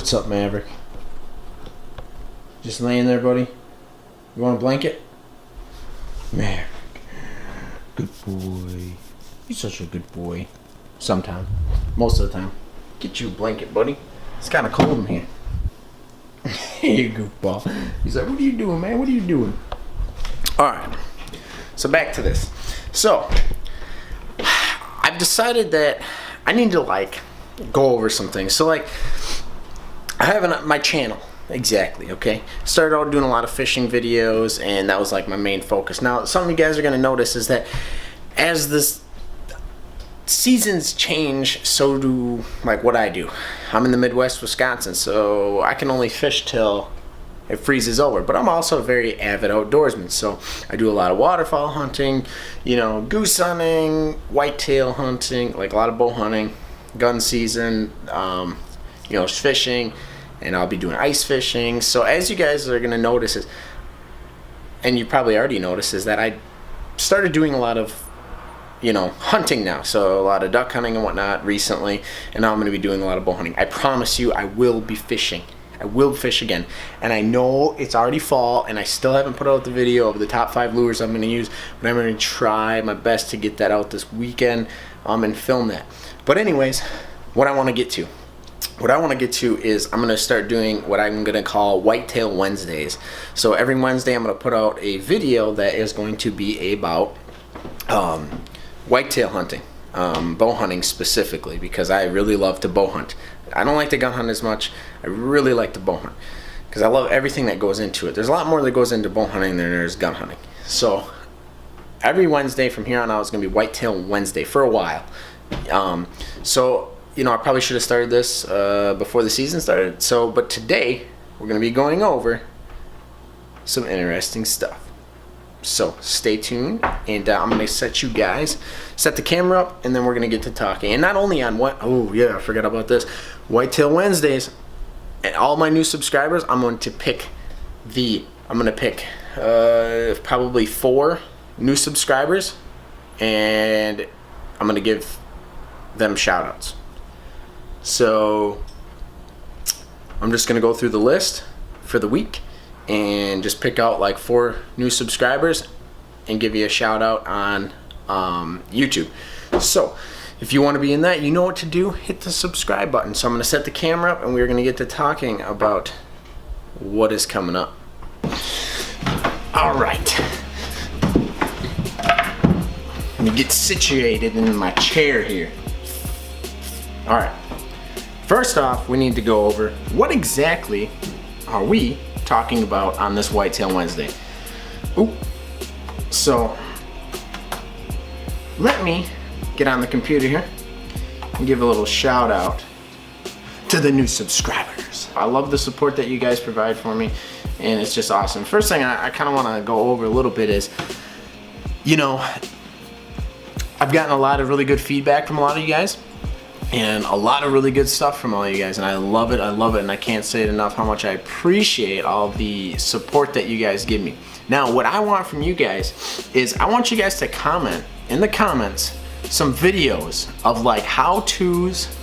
What's up, Maverick? Just laying there, buddy? You want a blanket? Maverick. Good boy. You're such a good boy. Sometimes. Most of the time. Get you a blanket, buddy. It's kind of cold in here. You goofball. He's like, what are you doing, man? What are you doing? Alright. So back to this. So, I've decided that I need to, like, go over some things. So, like, I have my channel. Exactly, okay? Started out doing a lot of fishing videos, and that was, like, my main focus. Now, something you guys are going to notice is that as this seasons change, so do, like, what I do. I'm in the Midwest, Wisconsin, so I can only fish till it freezes over. But I'm also a very avid outdoorsman, so I do a lot of waterfowl hunting, you know, goose hunting, whitetail hunting, like a lot of bow hunting, gun season, you know, fishing, and I'll be doing ice fishing. So as you guys are gonna notice is, and you probably already noticed, is that I started doing a lot of, you know, hunting now. So a lot of duck hunting and whatnot recently, and now I'm gonna be doing a lot of bow hunting. I promise you, I will be fishing. I will fish again. And I know it's already fall, and I still haven't put out the video of the top 5 lures I'm gonna use, but I'm gonna try my best to get that out this weekend and film that. But anyways, what I wanna get to. What I want to get to is I'm going to start doing what I'm going to call Whitetail Wednesdays. So every Wednesday I'm going to put out a video that is going to be about whitetail hunting, bow hunting specifically, because I really love to bow hunt. I don't like to gun hunt as much. I really like to bow hunt because I love everything that goes into it. There's a lot more that goes into bow hunting than there is gun hunting. So every Wednesday from here on out is going to be Whitetail Wednesday for a while. So you know, I probably should have started this before the season started. So, but today we're going to be going over some interesting stuff. So stay tuned, and I'm going to set the camera up, and then we're going to get to talking. And not only on oh yeah, I forgot about this, Whitetail Wednesdays, and all my new subscribers, I'm going to pick probably 4 new subscribers, and I'm going to give them shout outs. So I'm just gonna go through the list for the week and just pick out like 4 new subscribers and give you a shout out on YouTube. So if you want to be in that, you know what to do. Hit the subscribe button. So I'm gonna set the camera up, and we're gonna get to talking about what is coming up. All right. Let me get situated in my chair here. All right. First off, we need to go over what exactly are we talking about on this Whitetail Wednesday. Ooh. So let me get on the computer here and give a little shout out to the new subscribers. I love the support that you guys provide for me, and it's just awesome. First thing I kind of want to go over a little bit is, you know, I've gotten a lot of really good feedback from a lot of you guys, and a lot of really good stuff from all you guys, and I love it, and I can't say it enough how much I appreciate all the support that you guys give me. Now, what I want from you guys is I want you guys to comment in the comments some videos of like how-tos,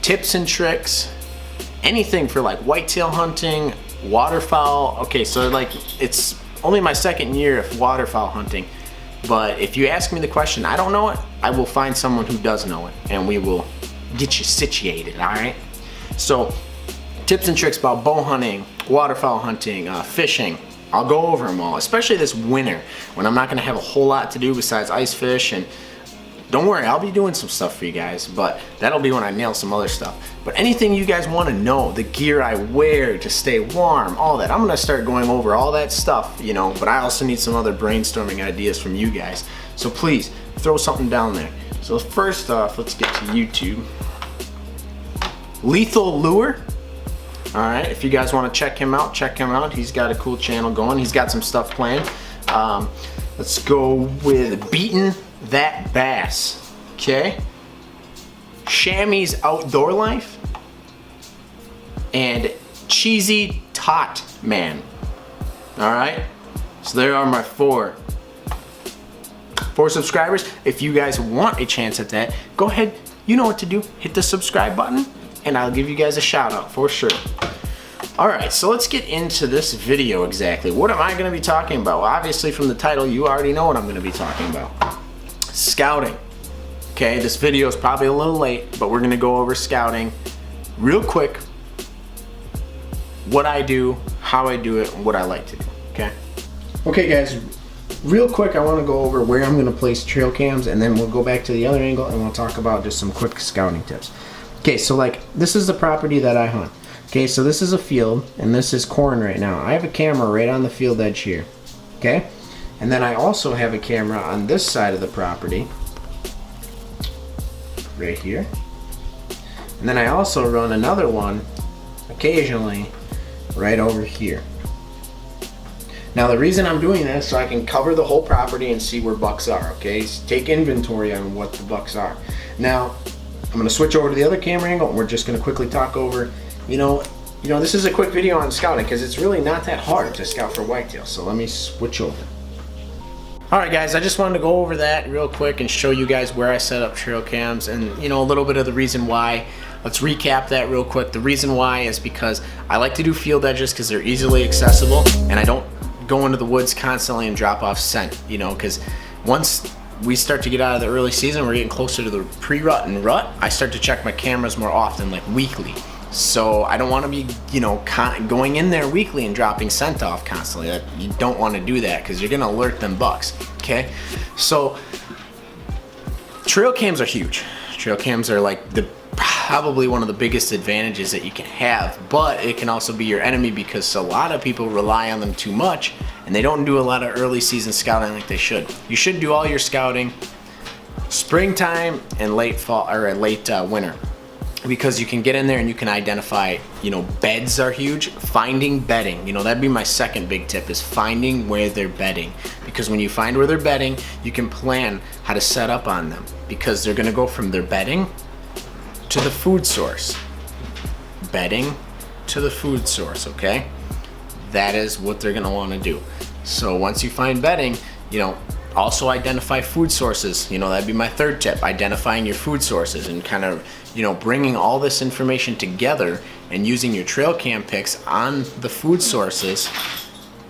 tips and tricks, anything for like whitetail hunting, waterfowl. Okay, so like it's only my 2nd year of waterfowl hunting. But if you ask me the question, I don't know it, I will find someone who does know it, and we will get you situated, all right? So, tips and tricks about bow hunting, waterfowl hunting, fishing. I'll go over them all, especially this winter when I'm not gonna have a whole lot to do besides ice fish. And don't worry, I'll be doing some stuff for you guys, but that'll be when I nail some other stuff. But anything you guys wanna know, the gear I wear to stay warm, all that, I'm gonna start going over all that stuff, you know, but I also need some other brainstorming ideas from you guys. So please, throw something down there. So first off, let's get to YouTube. Lethal Lure. All right, if you guys wanna check him out, check him out. He's got a cool channel going. He's got some stuff planned. Let's go with Beating That Bass, okay? Chamois Outdoor Life, and Cheesy Tot Man. All right, so there are my 4 subscribers. If you guys want a chance at that, go ahead, you know what to do. Hit the subscribe button and I'll give you guys a shout out for sure. Alright, so let's get into this video exactly. What am I going to be talking about? Well, obviously from the title, you already know what I'm going to be talking about. Scouting. Okay, this video is probably a little late, but we're going to go over scouting real quick. What I do, how I do it, and what I like to do. Okay? Okay guys, real quick I want to go over where I'm going to place trail cams, and then we'll go back to the other angle and we'll talk about just some quick scouting tips. Okay, so like this is the property that I hunt. Okay, so this is a field, and this is corn right now. I have a camera right on the field edge here. Okay? And then I also have a camera on this side of the property. Right here. And then I also run another one, occasionally, right over here. Now the reason I'm doing this, so I can cover the whole property and see where bucks are, okay? So take inventory on what the bucks are. Now, I'm going to switch over to the other camera angle, and we're just going to quickly talk over you know, this is a quick video on scouting because it's really not that hard to scout for whitetail. So let me switch over. Alright guys, I just wanted to go over that real quick and show you guys where I set up trail cams and a little bit of the reason why. Let's recap that real quick. The reason why is because I like to do field edges because they're easily accessible, and I don't go into the woods constantly and drop off scent, because once we start to get out of the early season, we're getting closer to the pre-rut and rut, I start to check my cameras more often, like weekly. So I don't want to be, going in there weekly and dropping scent off constantly. You don't want to do that because you're going to alert them bucks, okay? So trail cams are huge. Trail cams are like probably one of the biggest advantages that you can have, but it can also be your enemy because a lot of people rely on them too much and they don't do a lot of early season scouting like they should. You should do all your scouting springtime and late fall or late winter, because you can get in there and you can identify, beds are huge. Finding bedding, that'd be my second big tip, is finding where they're bedding. Because when you find where they're bedding, you can plan how to set up on them, because they're gonna go from their bedding to the food source. Bedding to the food source, okay? That is what they're gonna wanna do. So once you find bedding, also identify food sources. That'd be my third tip, identifying your food sources and kind of, bringing all this information together and using your trail cam pics on the food sources,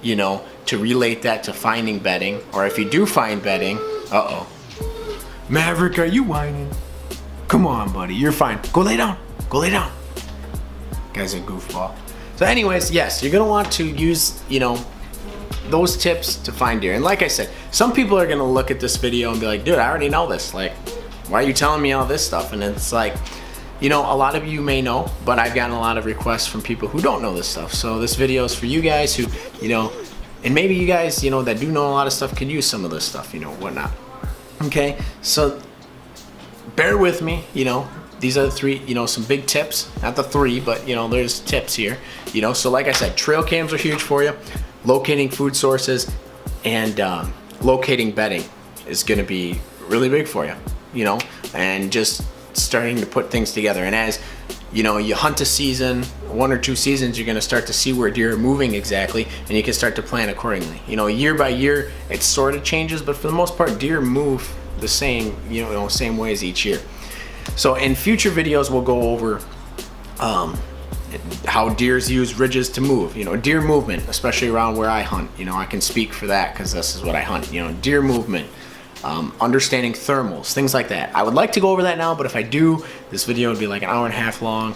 to relate that to finding bedding. Or if you do find bedding, Maverick, are you whining? Come on, buddy, you're fine. Go lay down, go lay down. Guy's a goofball. So anyways, yes, you're gonna want to use, those tips to find deer. And like I said, some people are gonna look at this video and be like, dude, I already know this. Like, why are you telling me all this stuff? And it's like, a lot of you may know, but I've gotten a lot of requests from people who don't know this stuff. So this video is for you guys who, and maybe you guys, that do know a lot of stuff could use some of this stuff, whatnot. Okay, so bear with me, these are the three, some big tips. Not the three, but, there's tips here. So like I said, trail cams are huge for you. Locating food sources and locating bedding is going to be really big for you, and just starting to put things together. And as you hunt a season, 1 or 2 seasons, you're going to start to see where deer are moving exactly, and you can start to plan accordingly. Year by year it sort of changes, but for the most part deer move the same, same ways each year. So in future videos we'll go over how deers use ridges to move, deer movement, especially around where I hunt. I can speak for that because this is what I hunt. Deer movement, understanding thermals, things like that. I would like to go over that now, but if I do, this video would be like an hour and a half long,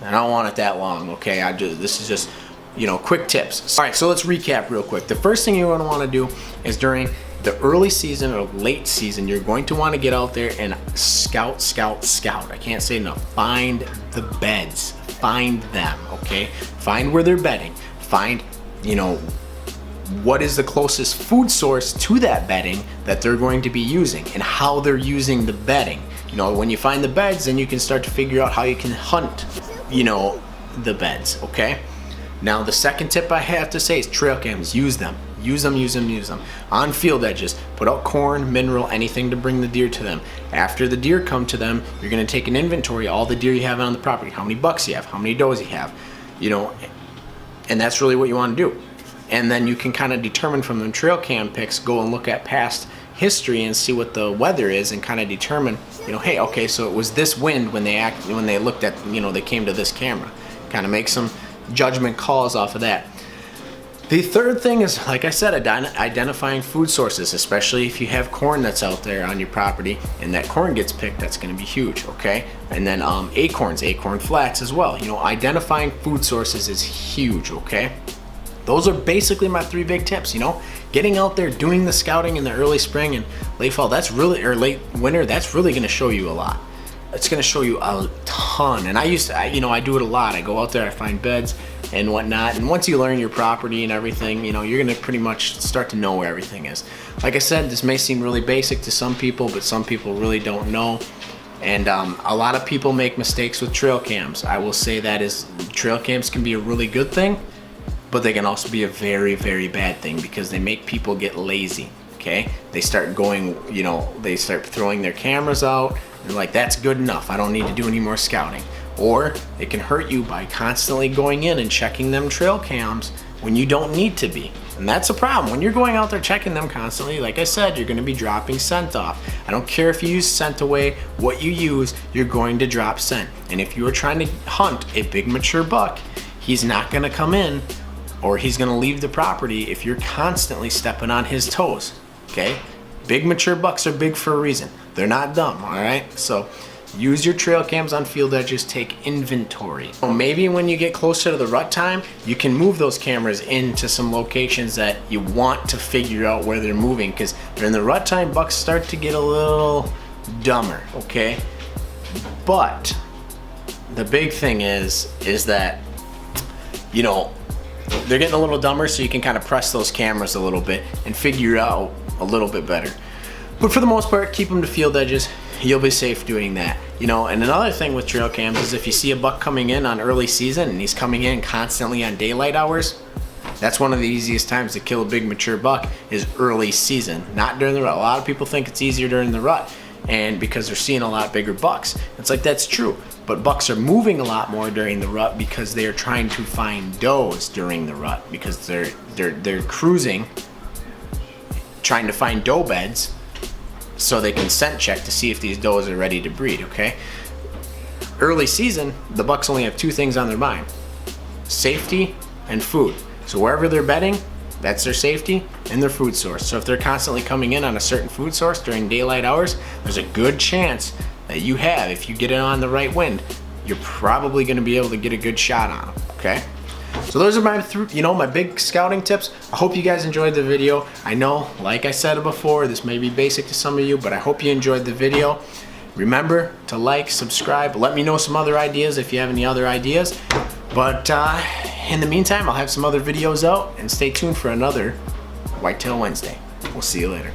and I don't want it that long, okay? This is just, quick tips. All right, so let's recap real quick. The first thing you're going to want to do is during the early season or late season, you're going to want to get out there and scout. I can't say enough. Find the beds. Find them, okay? Find where they're bedding. Find, what is the closest food source to that bedding that they're going to be using and how they're using the bedding. When you find the beds, then you can start to figure out how you can hunt, the beds, okay? Now the second tip I have to say is trail cams. Use them. Use them. On field edges, put out corn, mineral, anything to bring the deer to them. After the deer come to them, you're gonna take an inventory of all the deer you have on the property, how many bucks you have, how many does you have, and that's really what you wanna do. And then you can kind of determine from the trail cam pics, go and look at past history and see what the weather is and kind of determine, you know, hey, okay, so it was this wind when they looked at, you know, they came to this camera. Kind of make some judgment calls off of that. The third thing is, like I said, identifying food sources, especially if you have corn that's out there on your property and that corn gets picked, that's going to be huge, okay? And then acorns, acorn flats as well. You know, identifying food sources is huge, okay? Those are basically my 3 big tips, you know? Getting out there, doing the scouting in the early spring and late fall, that's really, or late winter, that's really going to show you a lot. It's going to show you a ton. And I do it a lot. I go out there, I find beds and whatnot. And once you learn your property and everything, you know, you're going to pretty much start to know where everything is. Like I said, this may seem really basic to some people, but some people really don't know. And a lot of people make mistakes with trail cams. I will say that trail cams can be a really good thing, but they can also be a very, very bad thing because they make people get lazy. Okay, they start going, you know, they start throwing their cameras out and like, that's good enough, I don't need to do any more scouting. Or it can hurt you by constantly going in and checking them trail cams when you don't need to be. And that's a problem. When you're going out there checking them constantly, like I said, you're going to be dropping scent off. I don't care if you use scent away, what you use, you're going to drop scent. And if you are trying to hunt a big mature buck, he's not going to come in, or he's going to leave the property if you're constantly stepping on his toes. Okay? Big mature bucks are big for a reason. They're not dumb, all right? So use your trail cams on field edges, take inventory. So maybe when you get closer to the rut time, you can move those cameras into some locations that you want to figure out where they're moving, because during the rut time, bucks start to get a little dumber, okay? But the big thing is that, you know, they're getting a little dumber, so you can kind of press those cameras a little bit and figure out a little bit better. But for the most part, keep them to field edges. You'll be safe doing that. You know, and another thing with trail cams is if you see a buck coming in on early season and he's coming in constantly on daylight hours, that's one of the easiest times to kill a big mature buck is early season, not during the rut. A lot of people think it's easier during the rut, and because they're seeing a lot bigger bucks. It's like, that's true, but bucks are moving a lot more during the rut because they are trying to find does during the rut, because they're cruising, trying to find doe beds so they can scent check to see if these does are ready to breed, okay? Early season, the bucks only have 2 things on their mind: safety and food. So wherever they're bedding, that's their safety and their food source. So if they're constantly coming in on a certain food source during daylight hours, there's a good chance that if you get it on the right wind, you're probably gonna be able to get a good shot on them, okay? So those are my big scouting tips. I hope you guys enjoyed the video. I know, like I said before, this may be basic to some of you, but I hope you enjoyed the video. Remember to like, subscribe, let me know some other ideas if you have any other ideas. But in the meantime, I'll have some other videos out, and stay tuned for another Whitetail Wednesday. We'll see you later.